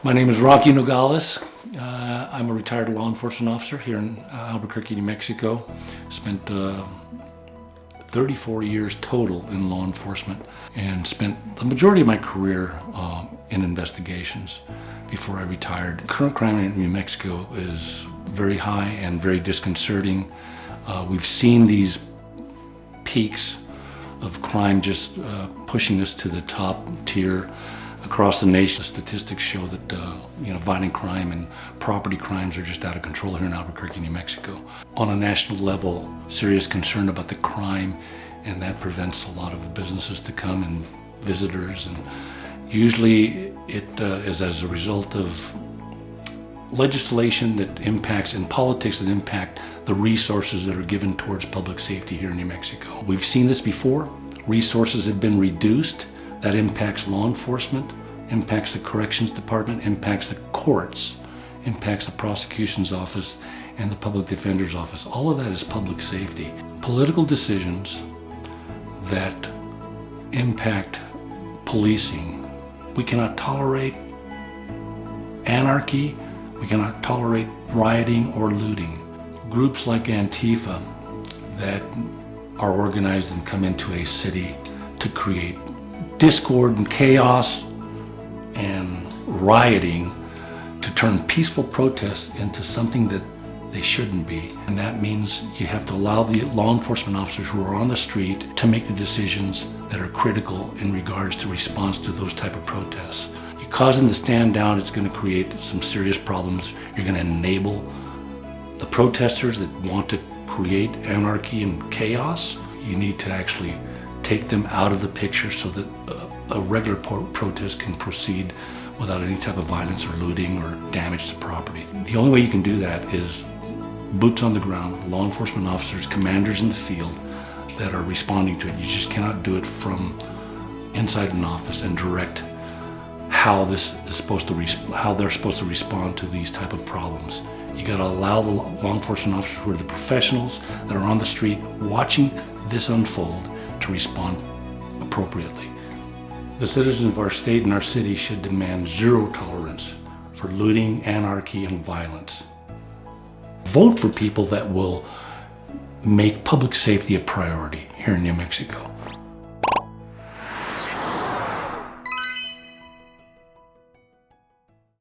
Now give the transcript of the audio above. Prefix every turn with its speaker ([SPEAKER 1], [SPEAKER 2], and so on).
[SPEAKER 1] My name is Rocky Nogales. I'm a retired law enforcement officer here in Albuquerque, New Mexico. Spent 34 years total in law enforcement and spent the majority of my career in investigations before I retired. Current crime in New Mexico is very high and very disconcerting. We've seen these peaks of crime just pushing us to the top tier across the nation. Statistics show that violent crime and property crimes are just out of control here in Albuquerque, New Mexico. On a national level, serious concern about the crime, and that prevents a lot of businesses to come and visitors. And usually it is as a result of legislation that impacts and politics that impact the resources that are given towards public safety here in New Mexico. We've seen this before. Resources have been reduced. That impacts law enforcement, impacts the corrections department, impacts the courts, impacts the prosecution's office and the public defender's office. All of that is public safety. Political decisions that impact policing. We cannot tolerate anarchy. We cannot tolerate rioting or looting. Groups like Antifa that are organized and come into a city to create discord and chaos and rioting, to turn peaceful protests into something that they shouldn't be. And that means you have to allow the law enforcement officers who are on the street to make the decisions that are critical in regards to response to those type of protests. You cause them to stand down, it's going to create some serious problems. You're going to enable the protesters that want to create anarchy and chaos. You need to actually take them out of the picture so that a regular protest can proceed without any type of violence or looting or damage to property. The only way you can do that is boots on the ground, law enforcement officers, commanders in the field that are responding to it. You just cannot do it from inside an office and direct how this is supposed to how they're supposed to respond to these type of problems. You got to allow the law enforcement officers who are the professionals that are on the street watching this unfold to respond appropriately. The citizens of our state and our city should demand zero tolerance for looting, anarchy, and violence. Vote for people that will make public safety a priority here in New Mexico.